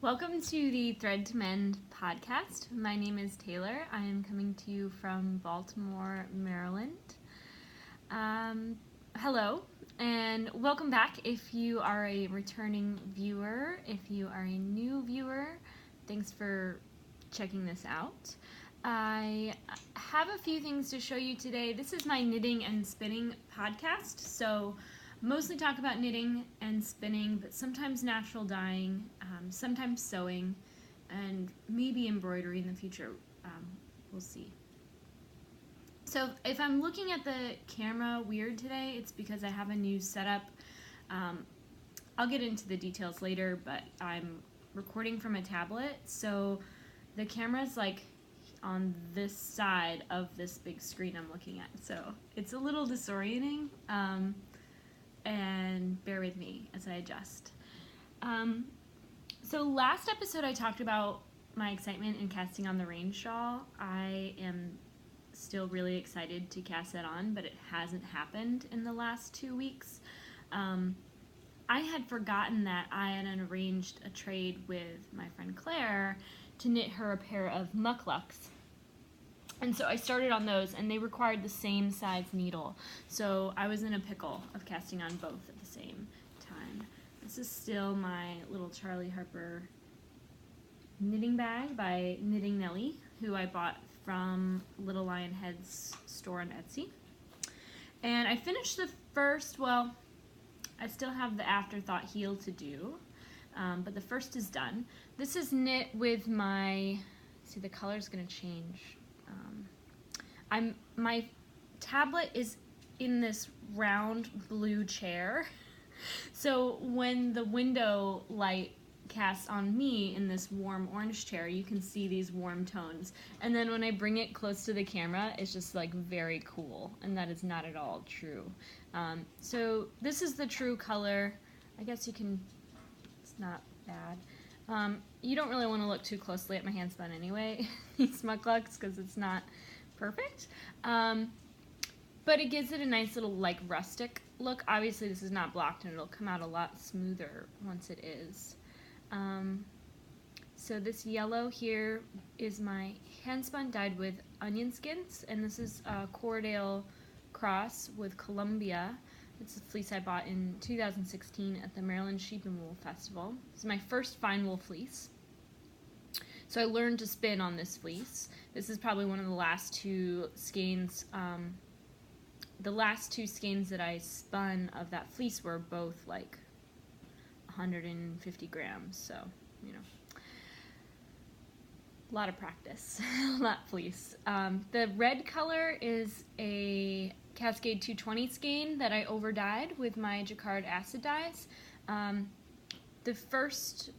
Welcome to the Thread to Mend podcast. My name is Taylor. I am coming to you from Baltimore, Maryland. Hello, and welcome back if you are a returning viewer. If you are a new viewer, thanks for checking this out. I have a few things to show you today. This is my knitting and spinning podcast, so mostly talk about knitting and spinning, but sometimes natural dyeing, sometimes sewing, and maybe embroidery in the future. We'll see. So if I'm looking at the camera weird today, it's because I have a new setup. I'll get into the details later, but I'm recording from a tablet, so the camera's like on this side of this big screen I'm looking at, so it's a little disorienting. And bear with me as I adjust. So last episode I talked about my excitement in casting on the rain shawl. I am still really excited to cast that on, but it hasn't happened in the last 2 weeks. I had forgotten that I had arranged a trade with my friend Claire to knit her a pair of mucklucks. And so I started on those, and they required the same size needle. So I was in a pickle of casting on both at the same time. This is still my little Charlie Harper knitting bag by Knitting Nelly, who I bought from Little Lion Head's store on Etsy. And I finished the first, well, I still have the afterthought heel to do, but the first is done. This is knit with my, see the color's gonna change. My tablet is in this round blue chair, so when the window light casts on me in this warm orange chair, you can see these warm tones, and then when I bring it close to the camera, it's just like very cool, and that is not at all true. So this is the true color. I guess you can, it's not bad. You don't really want to look too closely at my hand spun anyway, these mucklucks, because it's not perfect, but it gives it a nice little like rustic look. Obviously this is not blocked and it'll come out a lot smoother once it is. So this yellow here is my hand spun dyed with onion skins, and this is a Cordale cross with Columbia. It's a fleece I bought in 2016 at the Maryland Sheep and Wool Festival. This is my first fine wool fleece. So I learned to spin on this fleece. This is probably one of the last two skeins. The last two skeins that I spun of that fleece were both like 150 grams, so, you know, a lot of practice, a lot of fleece. The red color is a Cascade 220 skein that I over dyed with my Jacquard acid dyes. The first,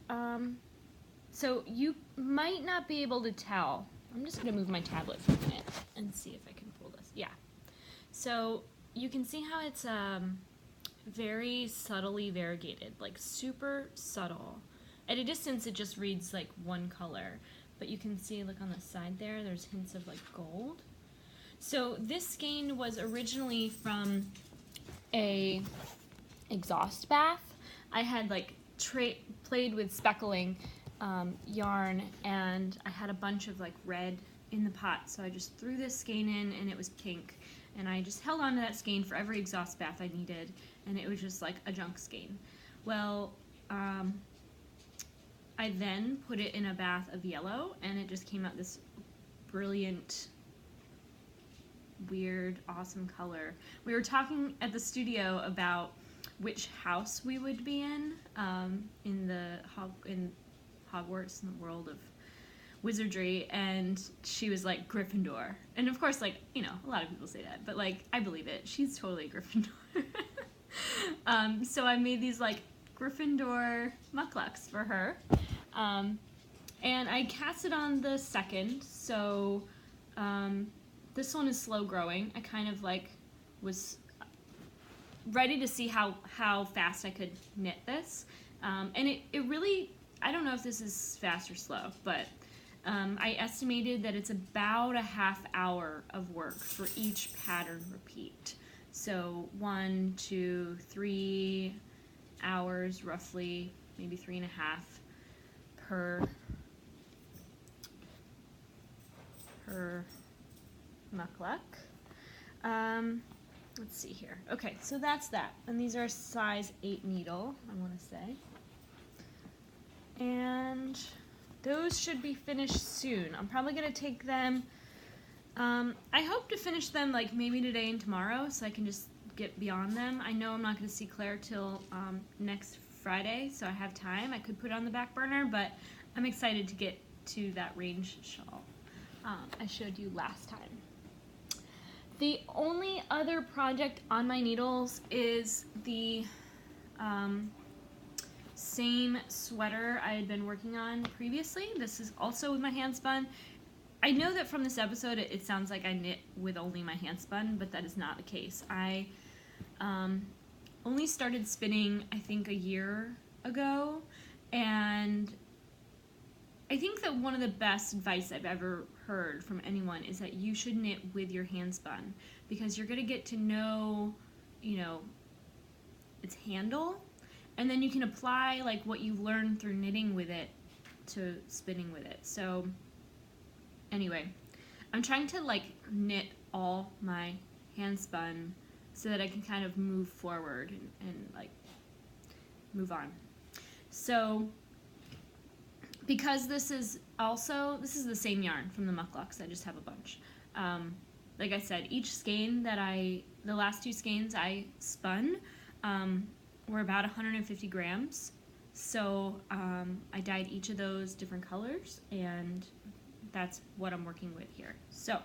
so you might not be able to tell. I'm just going to move my tablet for a minute and see if I can pull this. Yeah. So you can see how it's very subtly variegated, like super subtle. At a distance it just reads like one color, but you can see, look on the side there, there's hints of like gold. So this skein was originally from a exhaust bath. I had like played with speckling yarn, and I had a bunch of like red in the pot, so I just threw this skein in and it was pink, and I just held on to that skein for every exhaust bath I needed, and it was just like a junk skein. Well, I then put it in a bath of yellow, and it just came out this brilliant, weird, awesome color. We were talking at the studio about which house we would be in Hogwarts, in the world of wizardry, and she was like Gryffindor, and of course, like, you know, a lot of people say that, but like I believe it, she's totally Gryffindor. So I made these like Gryffindor mucklucks for her, and I casted on the second. So this one is slow growing. I kind of like was ready to see how fast I could knit this, and it really, I don't know if this is fast or slow, but I estimated that it's about a half hour of work for each pattern repeat. So 1, 2, 3 hours roughly, maybe 3.5 her mukluk. Let's see here. Okay, so that's that. And these are size 8 needle, I want to say. And those should be finished soon. I'm probably going to take them, I hope to finish them like maybe today and tomorrow so I can just get beyond them. I know I'm not going to see Claire till next Friday, so I have time. I could put it on the back burner, but I'm excited to get to that range shawl I showed you last time. The only other project on my needles is the same sweater I had been working on previously. This is also with my hand spun. I know that from this episode it sounds like I knit with only my hand spun, but that is not the case. I only started spinning I think a year ago, and I think that one of the best advice I've ever heard from anyone is that you should knit with your hand spun, because you're going to get to know, you know, its handle, and then you can apply like what you've learned through knitting with it to spinning with it. So anyway, I'm trying to like knit all my hand spun so that I can kind of move forward and like move on. So because this is the same yarn from the mukluks, I just have a bunch. Like I said, each skein that the last 2 skeins I spun were about 150 grams. So I dyed each of those different colors, and that's what I'm working with here. So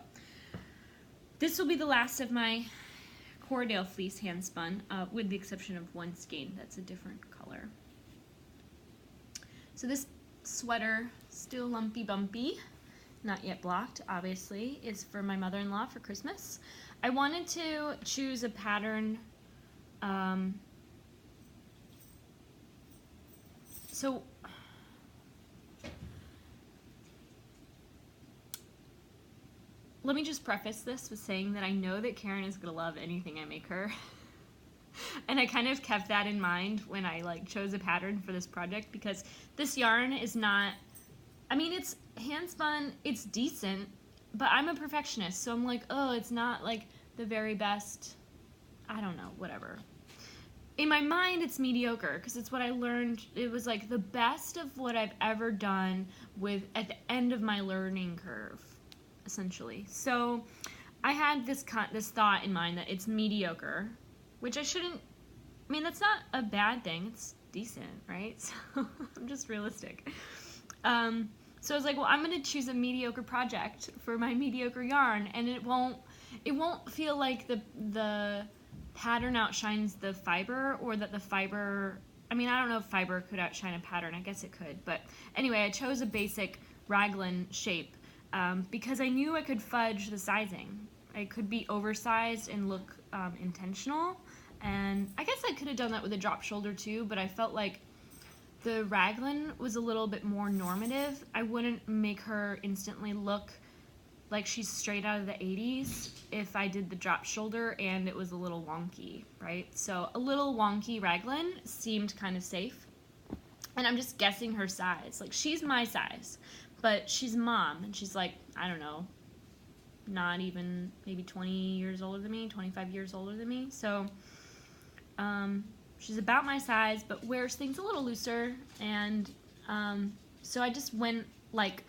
this will be the last of my Corriedale fleece hand spun, with the exception of one skein that's a different color. So this sweater, still lumpy bumpy, not yet blocked obviously, is for my mother-in-law for Christmas. I wanted to choose a pattern, so let me just preface this with saying that I know that Karen is gonna love anything I make her. And I kind of kept that in mind when I like chose a pattern for this project, because this yarn is not, I mean, it's hand spun, it's decent, but I'm a perfectionist, so I'm like, oh, it's not like the very best, I don't know, whatever. In my mind, it's mediocre, because it's what I learned. It was like the best of what I've ever done with at the end of my learning curve, essentially. So I had this thought in mind that it's mediocre, which I shouldn't, I mean, that's not a bad thing, it's decent, right? So I'm just realistic. So I was like, well, I'm gonna choose a mediocre project for my mediocre yarn, and it won't feel like the pattern outshines the fiber, or that the fiber, I mean, I don't know if fiber could outshine a pattern, I guess it could, but anyway, I chose a basic raglan shape because I knew I could fudge the sizing. I could be oversized and look intentional, and I guess I could have done that with a drop shoulder too, but I felt like the raglan was a little bit more normative. I wouldn't make her instantly look like she's straight out of the 80s if I did the drop shoulder and it was a little wonky, right? So a little wonky raglan seemed kind of safe. And I'm just guessing her size. Like, she's my size, but she's mom, and she's like, I don't know, not even maybe 20 years older than me, 25 years older than me. So she's about my size, but wears things a little looser, and so I just went like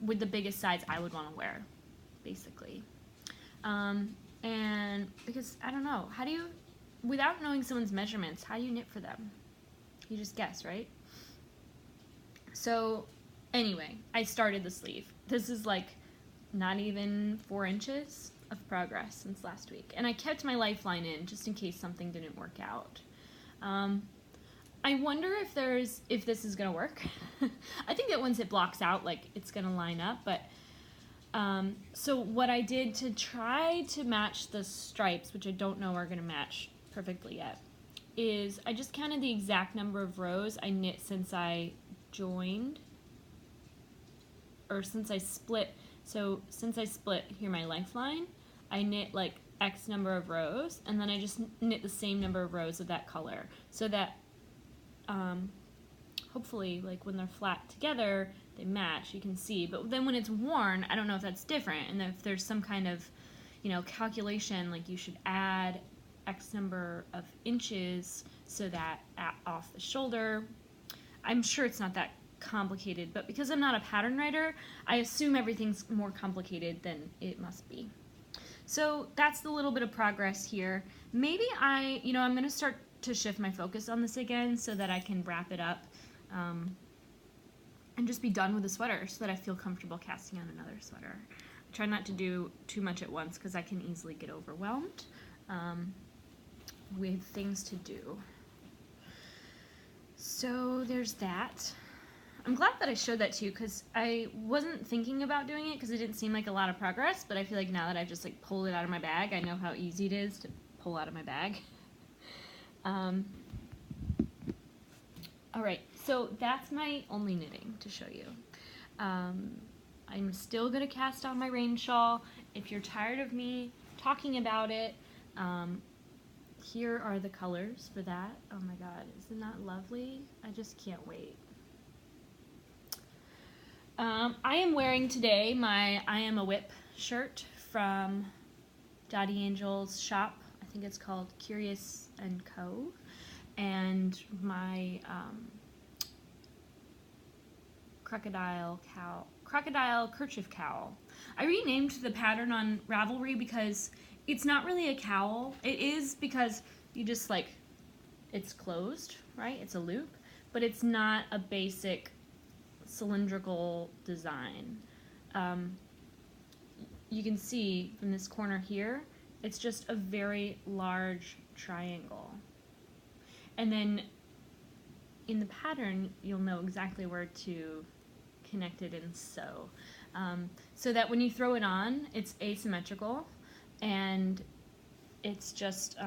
with the biggest size I would want to wear, basically. And because, I don't know, how do you, without knowing someone's measurements, how do you knit for them? You just guess, right? So anyway, I started the sleeve. This is like not even 4 inches of progress since last week. And I kept my lifeline in just in case something didn't work out. I wonder if this is gonna work. I think that once it blocks out, like, it's gonna line up, but so what I did to try to match the stripes, which I don't know are gonna match perfectly yet, is I just counted the exact number of rows I knit since I joined, or since I split. So since I split, here my lifeline, I knit like X number of rows, and then I just knit the same number of rows of that color, so that hopefully, like when they're flat together, they match, you can see. But then when it's worn, I don't know if that's different, and if there's some kind of, you know, calculation, like you should add X number of inches so that off the shoulder. I'm sure it's not that complicated, but because I'm not a pattern writer, I assume everything's more complicated than it must be. So that's the little bit of progress here. Maybe I'm going to start to shift my focus on this again so that I can wrap it up and just be done with the sweater so that I feel comfortable casting on another sweater. I try not to do too much at once because I can easily get overwhelmed with things to do. So there's that. I'm glad that I showed that to you because I wasn't thinking about doing it because it didn't seem like a lot of progress, but I feel like now that I've just like pulled it out of my bag, I know how easy it is to pull out of my bag. All right, so that's my only knitting to show you. I'm still gonna cast on my rain shawl. If you're tired of me talking about it, here are the colors for that. Oh my God, isn't that lovely? I just can't wait. I am wearing today my I Am a Whip shirt from Dottie Angel's shop. I think it's called Curious & Co. And my crocodile kerchief cowl. I renamed the pattern on Ravelry because it's not really a cowl. It is because you just like, it's closed, right? It's a loop, but it's not a basic cylindrical design. You can see from this corner here, it's just a very large triangle. And then in the pattern, you'll know exactly where to connect it and sew. So that when you throw it on, it's asymmetrical, and it's just,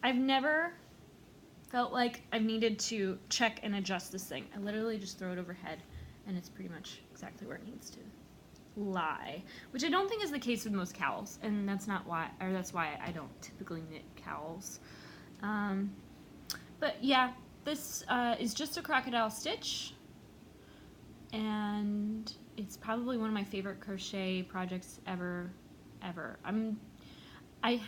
I've never felt like I've needed to check and adjust this thing. I literally just throw it overhead, and it's pretty much exactly where it needs to lie, which I don't think is the case with most cowls, and that's why I don't typically knit cowls. But yeah, this is just a crocodile stitch, and it's probably one of my favorite crochet projects ever. I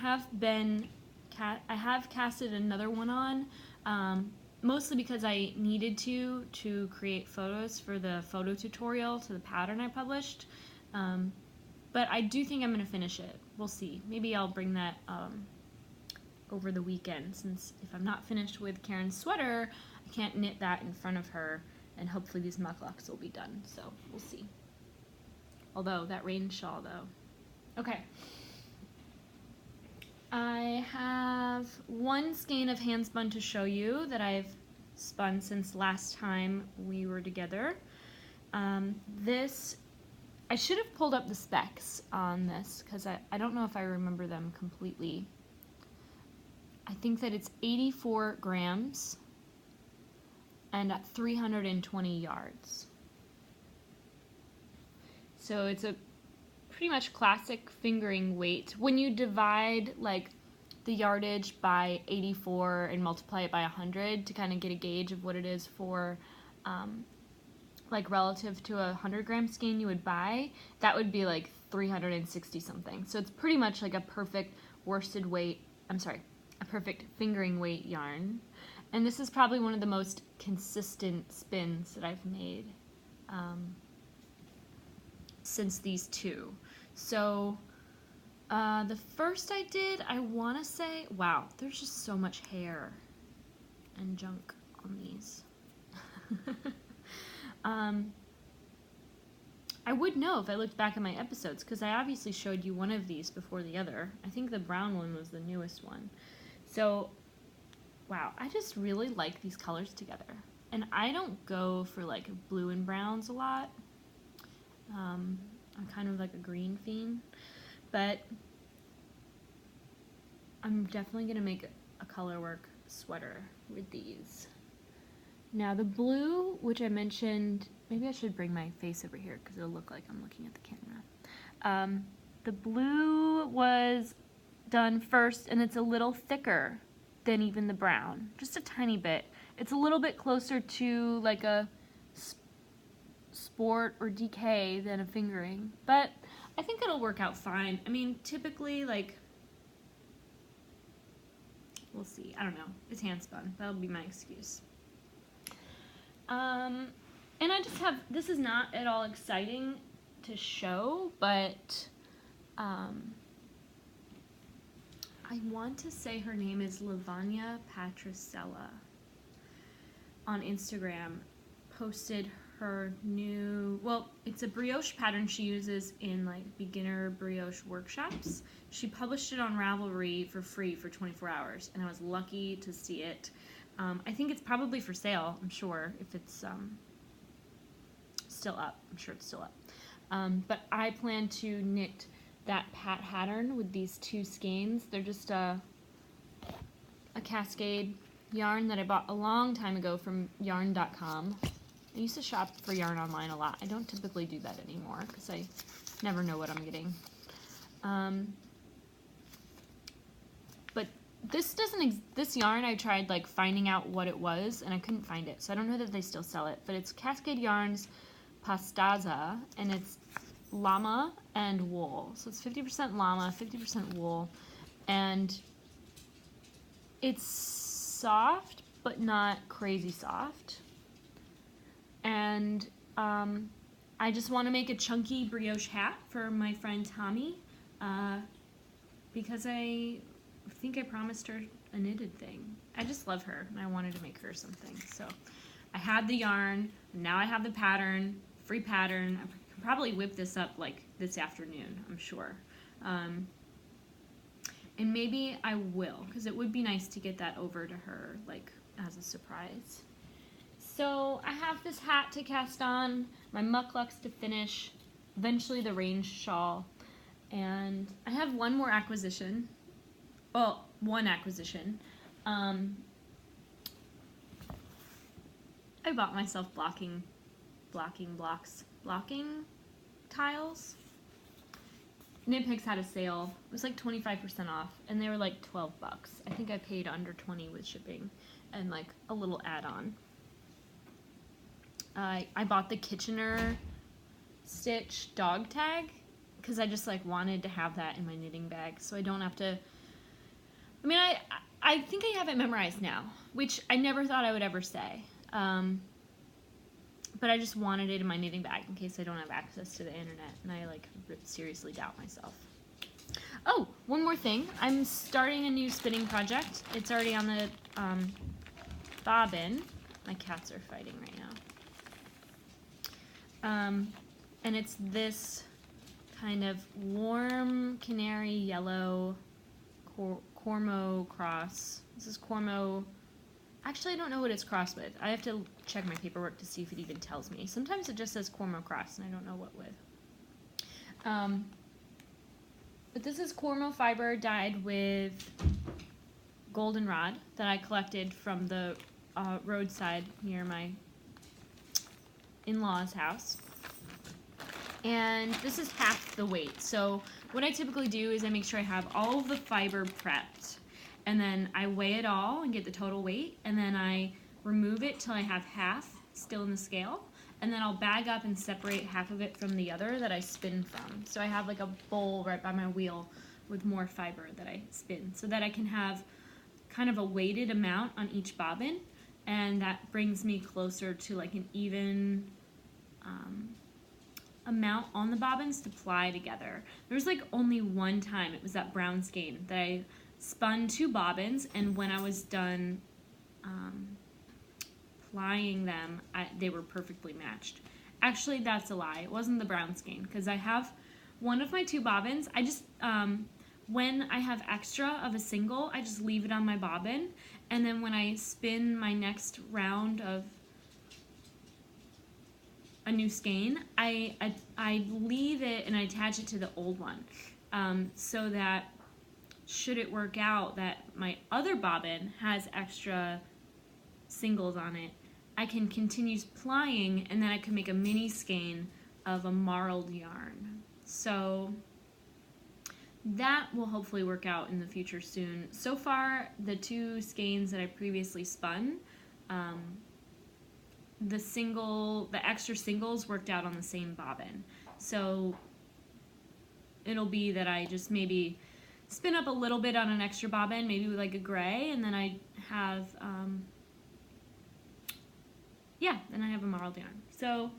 have casted another one on, mostly because I needed to create photos for the photo tutorial to the pattern I published. But I do think I'm going to finish it. We'll see. Maybe I'll bring that over the weekend, since if I'm not finished with Karen's sweater, I can't knit that in front of her, and hopefully these mucklucks will be done, so we'll see. Although, that rain shawl though. Okay. I have one skein of hand spun to show you that I've spun since last time we were together. I should have pulled up the specs on this because I don't know if I remember them completely. I think that it's 84 grams and at 320 yards. So it's a pretty much classic fingering weight. When you divide like the yardage by 84 and multiply it by 100 to kind of get a gauge of what it is for like relative to a 100-gram skein you would buy, that would be like 360 something. So it's pretty much like a perfect a perfect fingering weight yarn. And this is probably one of the most consistent spins that I've made since these two. So the first I did, I want to say, wow, there's just so much hair and junk on these. I would know if I looked back at my episodes, because I obviously showed you one of these before the other. I think the brown one was the newest one. So, wow, I just really like these colors together. And I don't go for like blue and browns a lot. I'm kind of like a green fiend. But I'm definitely going to make a colorwork sweater with these. Now the blue, which I mentioned, maybe I should bring my face over here because it'll look like I'm looking at the camera. The blue was done first, and it's a little thicker than even the brown, just a tiny bit. It's a little bit closer to like a sport or DK than a fingering, but I think it'll work out fine. I mean, typically, like, we'll see. I don't know. It's hand spun. That'll be my excuse. And I just have, this is not at all exciting to show, but I want to say her name is Lavanya Patricella on Instagram, posted her new, well, it's a brioche pattern she uses in like beginner brioche workshops. She published it on Ravelry for free for 24 hours, and I was lucky to see it. I think it's probably for sale, I'm sure, if it's still up. I'm sure it's still up. But I plan to knit that pattern with these two skeins. They're just a cascade yarn that I bought a long time ago from yarn.com. I used to shop for yarn online a lot. I don't typically do that anymore because I never know what I'm getting. But this yarn I tried like finding out what it was and I couldn't find it. So I don't know that they still sell it, but it's Cascade Yarns Pastaza, and it's llama and wool. So it's 50% llama, 50% wool, and it's soft but not crazy soft. And I just want to make a chunky brioche hat for my friend Tommy because I think I promised her a knitted thing. I just love her and I wanted to make her something. So I had the yarn, and now I have the pattern, free pattern. I can probably whip this up like this afternoon, I'm sure. And maybe I will, because it would be nice to get that over to her like as a surprise. So I have this hat to cast on, my mucklucks to finish, eventually the range shawl, and I have one more acquisition. Well, one acquisition. I bought myself blocking tiles. Knitpicks had a sale. It was like 25% off, and they were like 12 bucks. I think I paid under 20 with shipping and like a little add-on. I bought the Kitchener Stitch dog tag because I just like wanted to have that in my knitting bag so I don't have to. I mean, I think I have it memorized now, which I never thought I would ever say. But I just wanted it in my knitting bag in case I don't have access to the internet, and I like seriously doubt myself. Oh, one more thing. I'm starting a new spinning project. It's already on the bobbin. My cats are fighting right now. And it's this kind of warm canary yellow Cormo cross. This is Cormo. Actually, I don't know what it's crossed with. I have to check my paperwork to see if it even tells me. Sometimes it just says Cormo cross, and I don't know what with. But this is Cormo fiber dyed with goldenrod that I collected from the roadside near my in-laws' house. And this is half the weight. So what I typically do is I make sure I have all of the fiber prepped, and then I weigh it all and get the total weight, and then I remove it till I have half still in the scale, and then I'll bag up and separate half of it from the other that I spin from. So I have like a bowl right by my wheel with more fiber that I spin, so that I can have kind of a weighted amount on each bobbin, and that brings me closer to like an even amount on the bobbins to ply together. There's like only one time, it was that brown skein, that I spun 2 bobbins, and when I was done plying them, they were perfectly matched. Actually, that's a lie. It wasn't the brown skein, because I have one of my 2 bobbins. I just, when I have extra of a single, I just leave it on my bobbin, and then when I spin my next round of a new skein, I leave it and I attach it to the old one, so that should it work out that my other bobbin has extra singles on it, I can continue plying, and then I can make a mini skein of a marled yarn. So that will hopefully work out in the future soon. So far, the two skeins that I previously spun, the extra singles worked out on the same bobbin. So it'll be that I just maybe spin up a little bit on an extra bobbin, maybe with like a gray, and then I have, then I have a marled yarn. So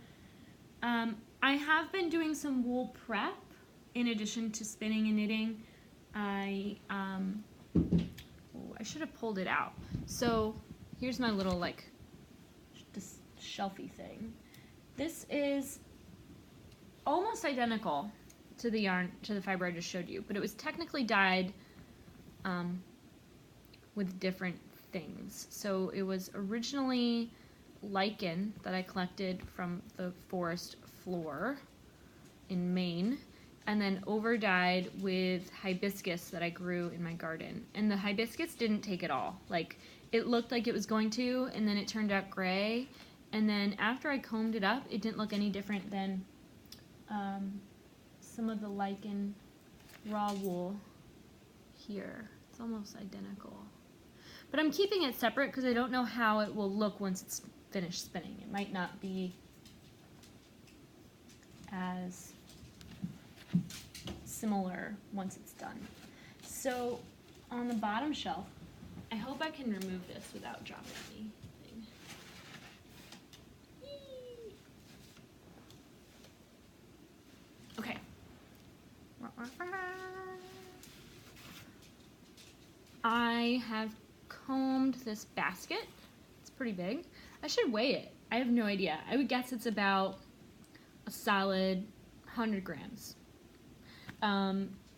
I have been doing some wool prep in addition to spinning and knitting. I should have pulled it out. So here's my little like this shelfy thing. This is almost identical to the yarn, to the fiber I just showed you, but it was technically dyed with different things. So it was originally lichen that I collected from the forest floor in Maine, and then over dyed with hibiscus that I grew in my garden. And the hibiscus didn't take it all. Like, it looked like it was going to, and then it turned out gray. And then after I combed it up, it didn't look any different than some of the lichen raw wool here. It's almost identical. But I'm keeping it separate because I don't know how it will look once it's finished spinning. It might not be as similar once it's done. So on the bottom shelf, I hope I can remove this without dropping anything. Okay. I have combed this basket. It's pretty big. I should weigh it. I have no idea. I would guess it's about a solid 100 grams.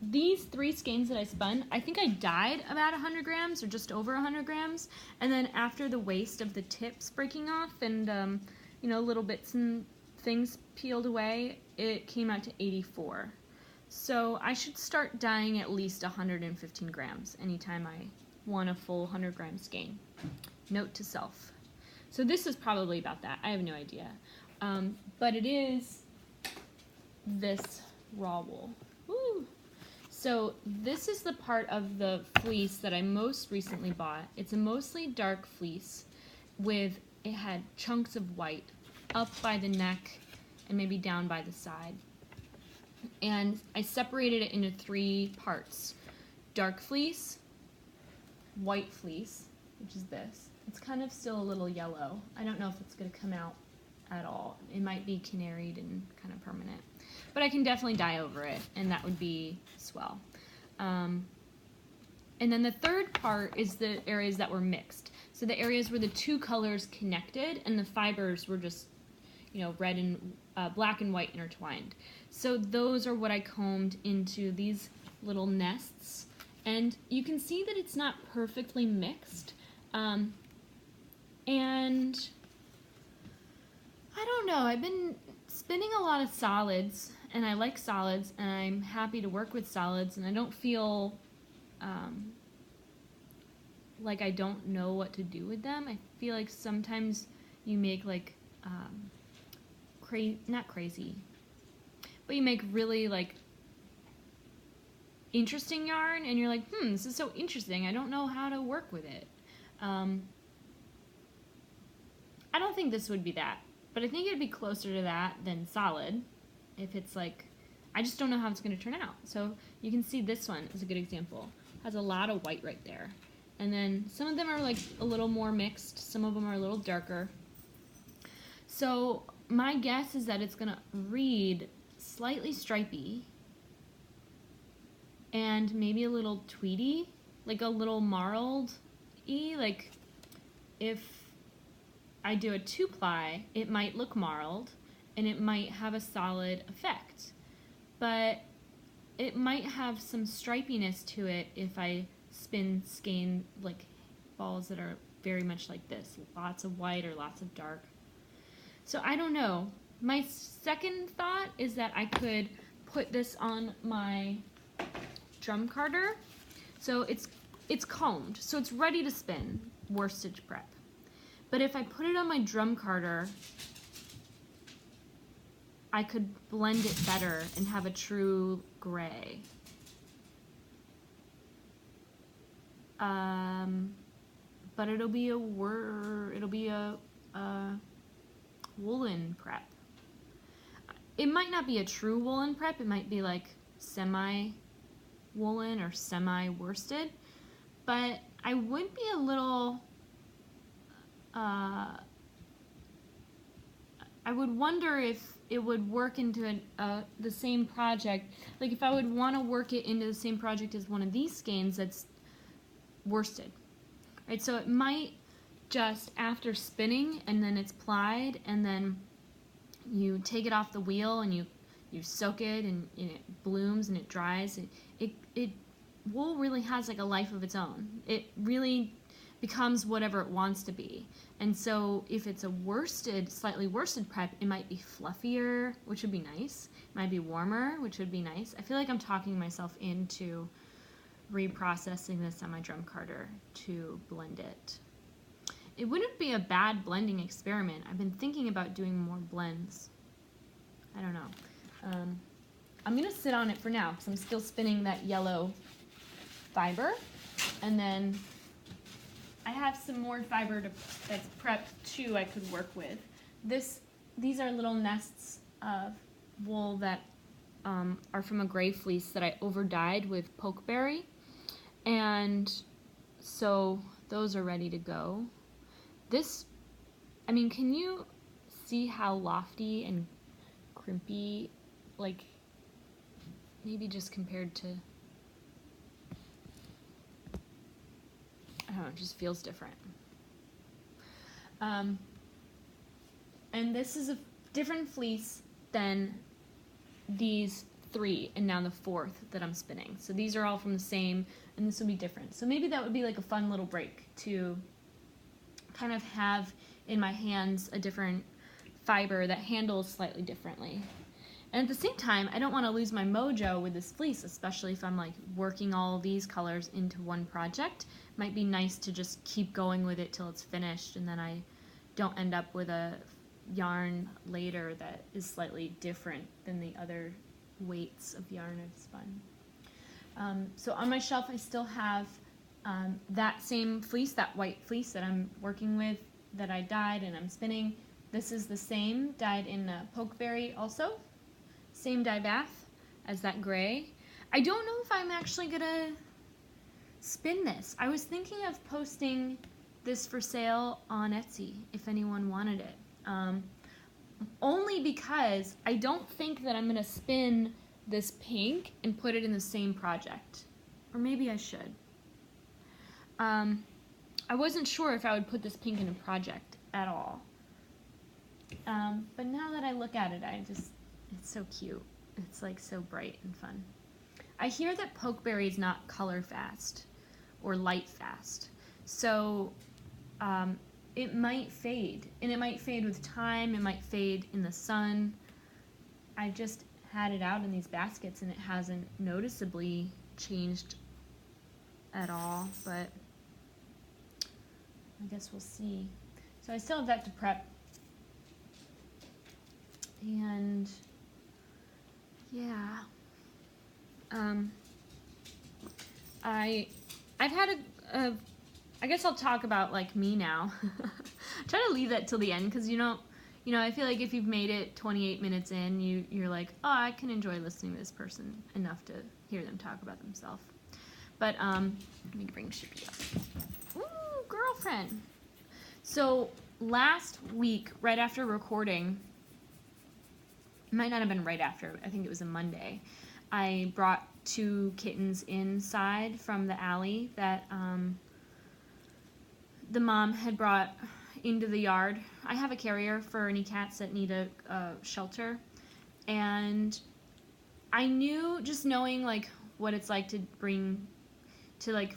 These 3 skeins that I spun, I think I dyed about 100 grams or just over 100 grams. And then after the waste of the tips breaking off and, little bits and things peeled away, it came out to 84. So I should start dyeing at least 115 grams anytime I want a full 100 gram skein. Note to self. So this is probably about that. I have no idea. But it is this raw wool. Woo! So this is the part of the fleece that I most recently bought. It's a mostly dark fleece it had chunks of white up by the neck and maybe down by the side. And I separated it into 3 parts. Dark fleece, white fleece, which is this. It's kind of still a little yellow. I don't know if it's going to come out at all. It might be canaried and kind of permanent. But I can definitely dye over it, and that would be swell. And then the third part is the areas that were mixed. So the areas where the 2 colors connected and the fibers were just, red and black and white intertwined. So those are what I combed into these little nests. And you can see that it's not perfectly mixed. And I don't know, I've been spinning a lot of solids, and I like solids, and I'm happy to work with solids, and I don't feel like I don't know what to do with them. I feel like sometimes you make like, not crazy, but you make really like interesting yarn, and you're like, this is so interesting, I don't know how to work with it. I don't think this would be that, but I think it'd be closer to that than solid. If it's like, I just don't know how it's going to turn out. So you can see this one is a good example. It has a lot of white right there. And then some of them are like a little more mixed. Some of them are a little darker. So my guess is that it's going to read slightly stripy and maybe a little tweedy, like a little marled-y. Like if I do a 2-ply, it might look marled and it might have a solid effect. But it might have some stripiness to it if I spin skein like balls that are very much like this. Lots of white or lots of dark. So I don't know. My second thought is that I could put this on my drum carder. So it's combed, so it's ready to spin, worsted prep. But if I put it on my drum carder, I could blend it better and have a true gray. but it'll be a woolen prep. It might not be a true woolen prep. It might be like semi-woolen or semi-worsted, but I would be a little, I would wonder if it would work into the same project. Like if I would want to work it into the same project as one of these skeins that's worsted, right? So it might just, after spinning and then it's plied and then you take it off the wheel and you soak it and it blooms and it dries. Wool really has like a life of its own. It really becomes whatever it wants to be. And so if it's a slightly worsted prep, it might be fluffier, which would be nice. It might be warmer, which would be nice. I feel like I'm talking myself into reprocessing this on my drum carder to blend it. It wouldn't be a bad blending experiment. I've been thinking about doing more blends. I don't know. I'm gonna sit on it for now because I'm still spinning that yellow fiber, and then I have some more fiber that's prepped too I could work with. These are little nests of wool that are from a gray fleece that I over-dyed with pokeberry, and so those are ready to go. I mean, can you see how lofty and crimpy, like maybe just compared to, I don't know, it just feels different. And this is a different fleece than these 3 and now the 4th that I'm spinning. So these are all from the same, and this will be different. So maybe that would be like a fun little break to kind of have in my hands a different fiber that handles slightly differently. And at the same time, I don't want to lose my mojo with this fleece, especially if I'm like working all of these colors into one project. It might be nice to just keep going with it till it's finished, and then I don't end up with a yarn later that is slightly different than the other weights of yarn I've spun. So on my shelf I still have that same fleece, that white fleece that I'm working with, that I dyed and I'm spinning. This is the same, dyed in pokeberry also. Same dye bath as that gray. I don't know if I'm actually gonna spin this. I was thinking of posting this for sale on Etsy if anyone wanted it. Only because I don't think that I'm gonna spin this pink and put it in the same project. Or maybe I should. I wasn't sure if I would put this pink in a project at all. But now that I look at it, it's so cute. It's like so bright and fun. I hear that pokeberry is not color fast or light fast. So it might fade, and it might fade with time, it might fade in the sun. I just had it out in these baskets and it hasn't noticeably changed at all, but I guess we'll see. So I still have that to prep. And yeah, I've had I guess I'll talk about like me now. Try to leave that till the end, because you know, I feel like if you've made it 28 minutes in, you're like, oh, I can enjoy listening to this person enough to hear them talk about themselves. But let me bring Shippy up. Ooh, girlfriend. So last week, right after recording, it might not have been right after, I think it was a Monday, I brought 2 kittens inside from the alley that the mom had brought into the yard. I have a carrier for any cats that need a shelter, and I knew, just knowing like what it's like to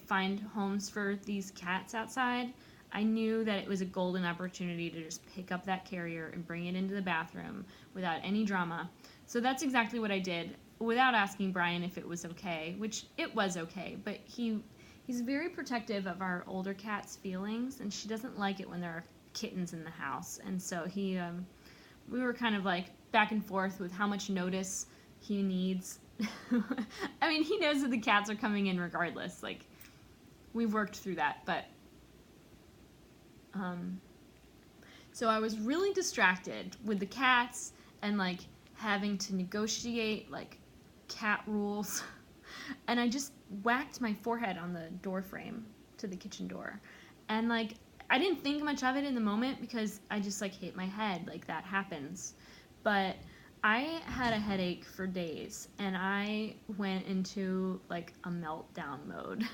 find homes for these cats outside, I knew that it was a golden opportunity to just pick up that carrier and bring it into the bathroom without any drama. So that's exactly what I did, without asking Brian if it was okay, which it was okay, but he's very protective of our older cat's feelings, and she doesn't like it when there are kittens in the house. And so we were kind of like back and forth with how much notice he needs. I mean, he knows that the cats are coming in regardless. Like, we've worked through that, but so I was really distracted with the cats and like having to negotiate like cat rules, and I just whacked my forehead on the door frame to the kitchen door, and like I didn't think much of it in the moment because I just like hit my head, like that happens. But I had a headache for days and I went into like a meltdown mode.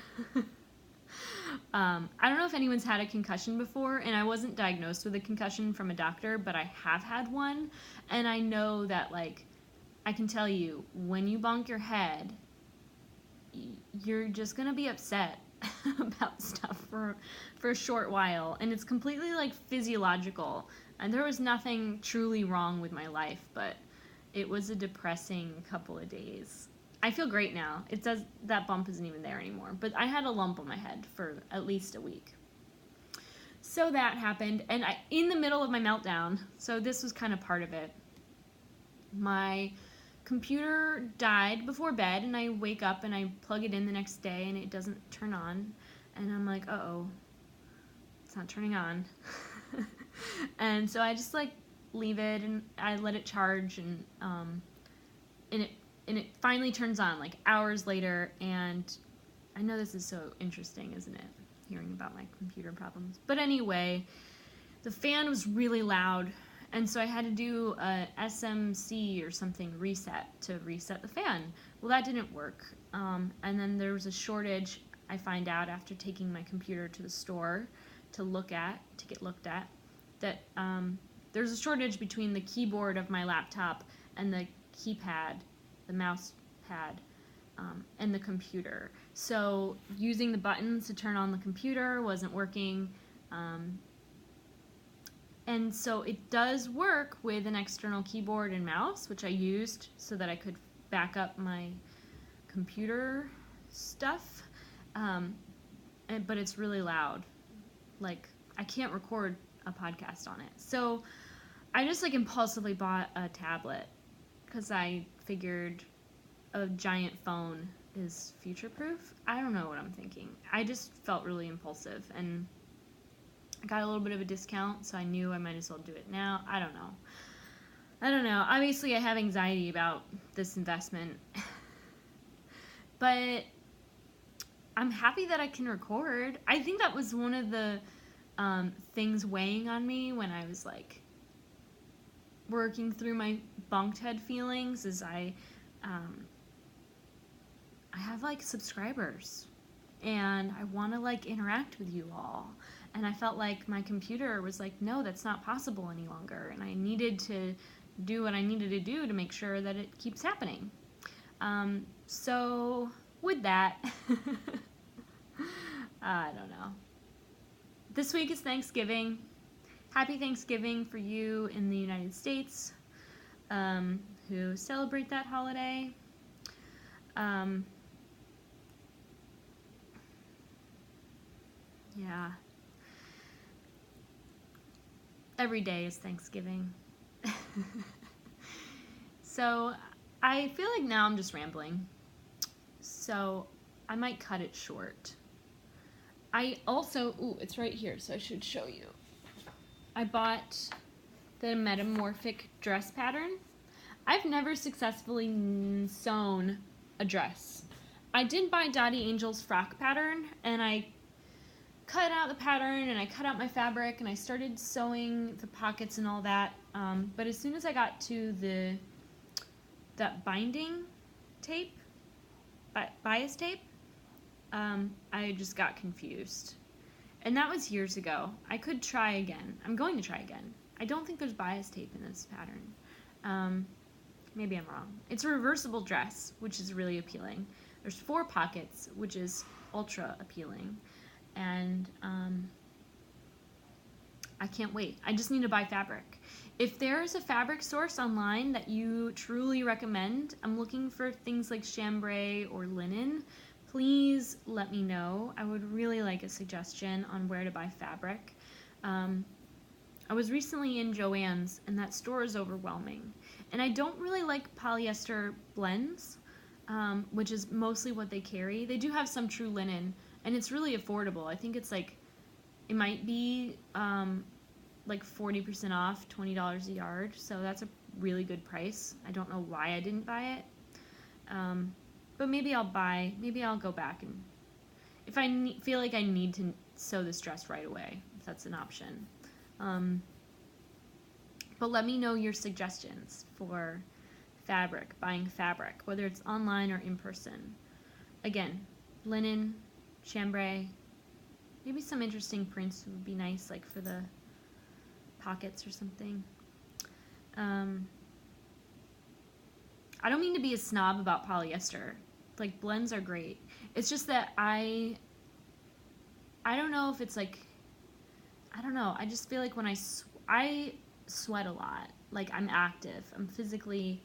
I don't know if anyone's had a concussion before, and I wasn't diagnosed with a concussion from a doctor, but I have had one, and I know that like I can tell you when you bonk your head, you're just gonna be upset about stuff for a short while, and it's completely like physiological, and there was nothing truly wrong with my life, but it was a depressing couple of days. I feel great now. That bump isn't even there anymore, but I had a lump on my head for at least a week. So that happened, and in the middle of my meltdown, so this was kind of part of it, my computer died before bed, and I wake up and I plug it in the next day and it doesn't turn on, and I'm like, uh-oh, it's not turning on. And so I just like leave it and I let it charge, and it finally turns on like hours later. And I know this is so interesting, isn't it, hearing about my computer problems, but anyway, the fan was really loud, and so I had to do a SMC or something reset to reset the fan. Well, that didn't work, and then there was a shortage. I find out after taking my computer to the store to get looked at, that there's a shortage between the keyboard of my laptop and the keypad, the mouse pad, and the computer. So using the buttons to turn on the computer wasn't working. And so it does work with an external keyboard and mouse, which I used so that I could back up my computer stuff. But it's really loud. Like, I can't record a podcast on it. So I just like impulsively bought a tablet because I figured a giant phone is future-proof. I don't know what I'm thinking. I just felt really impulsive, and I got a little bit of a discount, so I knew I might as well do it now. I don't know. Obviously, I have anxiety about this investment, but I'm happy that I can record. I think that was one of the things weighing on me when I was like working through my bonked head feelings, is I have like subscribers and I want to like interact with you all, and I felt like my computer was like, no, that's not possible any longer, and I needed to do what I needed to do to make sure that it keeps happening. So with that, I don't know. This week is Thanksgiving. Happy Thanksgiving for you in the United States who celebrate that holiday. Yeah. Every day is Thanksgiving. So I feel like now I'm just rambling. So I might cut it short. I also, it's right here, so I should show you. I bought the metamorphic dress pattern. I've never successfully sewn a dress. I did buy Dottie Angel's frock pattern, and I cut out the pattern, and I cut out my fabric, and I started sewing the pockets and all that. But as soon as I got to that binding tape, bias tape, I just got confused. And that was years ago. I could try again. I'm going to try again. I don't think there's bias tape in this pattern. Maybe I'm wrong. It's a reversible dress, which is really appealing. There's 4 pockets, which is ultra appealing. And I can't wait. I just need to buy fabric. If there's a fabric source online that you truly recommend, I'm looking for things like chambray or linen. Please let me know. I would really like a suggestion on where to buy fabric. I was recently in Joann's, and that store is overwhelming. And I don't really like polyester blends, which is mostly what they carry. They do have some true linen, and it's really affordable. I think it's like, it might be like 40% off, $20 a yard, so that's a really good price. I don't know why I didn't buy it, but maybe I'll go back, and if I feel like I need to sew this dress right away, if that's an option. But let me know your suggestions for buying fabric, whether it's online or in person. Again, linen, chambray, maybe some interesting prints would be nice, like for the pockets or something. I don't mean to be a snob about polyester. Like, blends are great. It's just that I don't know if it's like, I don't know. I just feel like when I sweat a lot. Like, I'm active. I'm physically,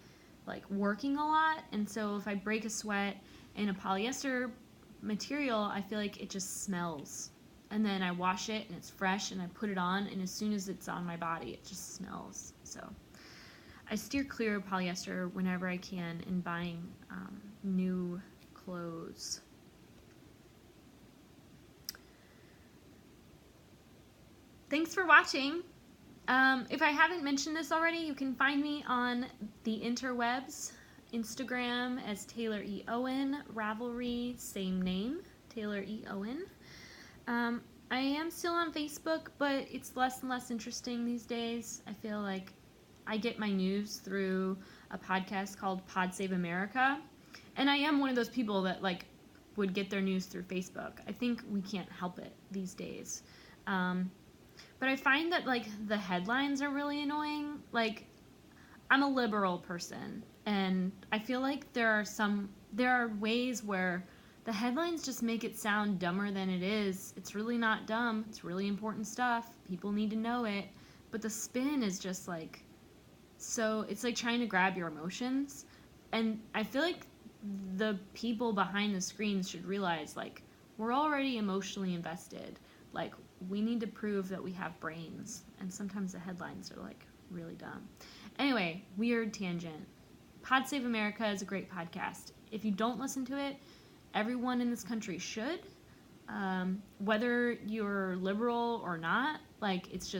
like, working a lot. And so if I break a sweat in a polyester material, I feel like it just smells. And then I wash it and it's fresh and I put it on, and as soon as it's on my body, it just smells. So I steer clear of polyester whenever I can in buying new clothes. Thanks for watching. If I haven't mentioned this already, you can find me on the interwebs, Instagram as Taylor E. Owen, Ravelry, same name, Taylor E. Owen. I am still on Facebook, but it's less and less interesting these days. I feel like I get my news through a podcast called Pod Save America, and I am one of those people that like would get their news through Facebook. I think we can't help it these days. But I find that, like, the headlines are really annoying. Like, I'm a liberal person, and I feel like there are ways where the headlines just make it sound dumber than it is. It's really not dumb. It's really important stuff. People need to know it. But the spin is just, like, so it's like trying to grab your emotions. And I feel like the people behind the screens should realize, like, we're already emotionally invested. Like, we need to prove that we have brains, and sometimes the headlines are like really dumb. Anyway, weird tangent. Pod Save America is a great podcast. If you don't listen to it, everyone in this country should, whether you're liberal or not. Like, it's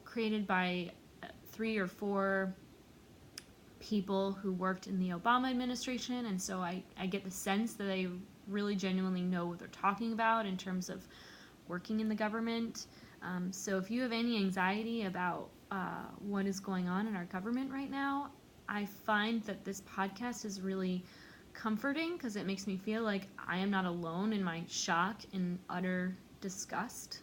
created by 3 or 4 people who worked in the Obama administration, and so I get the sense that they really genuinely know what they're talking about in terms of working in the government. So if you have any anxiety about what is going on in our government right now, I find that this podcast is really comforting because it makes me feel like I am not alone in my shock and utter disgust.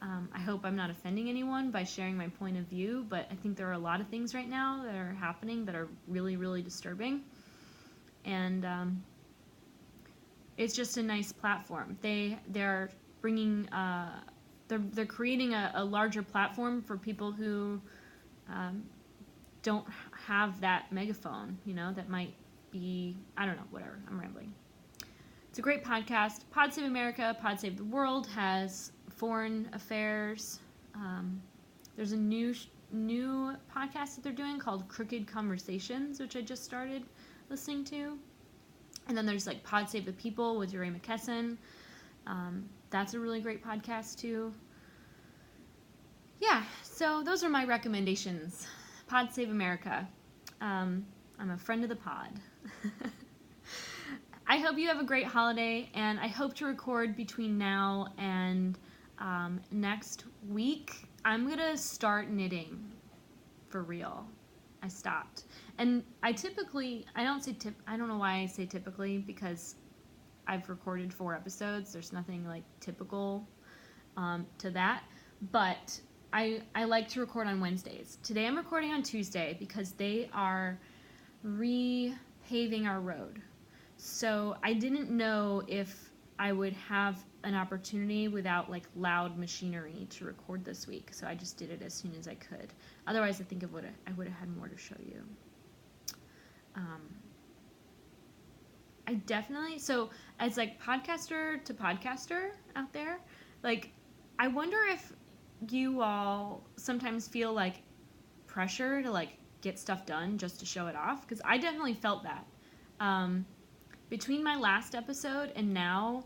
I hope I'm not offending anyone by sharing my point of view, but I think there are a lot of things right now that are happening that are really, really disturbing. And it's just a nice platform. They're bringing they're creating a larger platform for people who don't have that megaphone, that might be, I don't know, whatever. I'm rambling. It's a great podcast. Pod Save America, Pod Save the World has foreign affairs. There's a new podcast that they're doing called Crooked Conversations, which I just started listening to. And then there's like Pod Save the People with Ray McKesson. That's a really great podcast too. Yeah, so those are my recommendations. Pod Save America. I'm a friend of the pod. I hope you have a great holiday, and I hope to record between now and next week. I'm gonna start knitting for real. I stopped. And I don't know why I say typically, because I've recorded 4 episodes. There's nothing like typical to that. But I like to record on Wednesdays. Today I'm recording on Tuesday because they are repaving our road. So I didn't know if I would have an opportunity without like loud machinery to record this week. So I just did it as soon as I could. Otherwise, I think I would have had more to show you. I definitely, so as like podcaster to podcaster out there, like I wonder if you all sometimes feel like pressure to like get stuff done just to show it off, because I definitely felt that. between my last episode and now,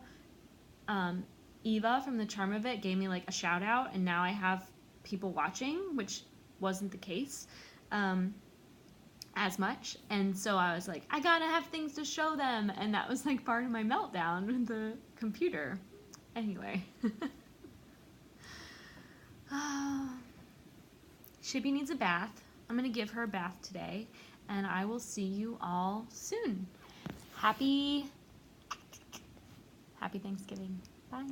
Eva from the Charm of It gave me like a shout out, and now I have people watching, which wasn't the case as much. And so I was like, I gotta have things to show them, and that was like part of my meltdown with the computer. Anyway. Shippy needs a bath. I'm gonna give her a bath today, and I will see you all soon. Happy Thanksgiving. Bye.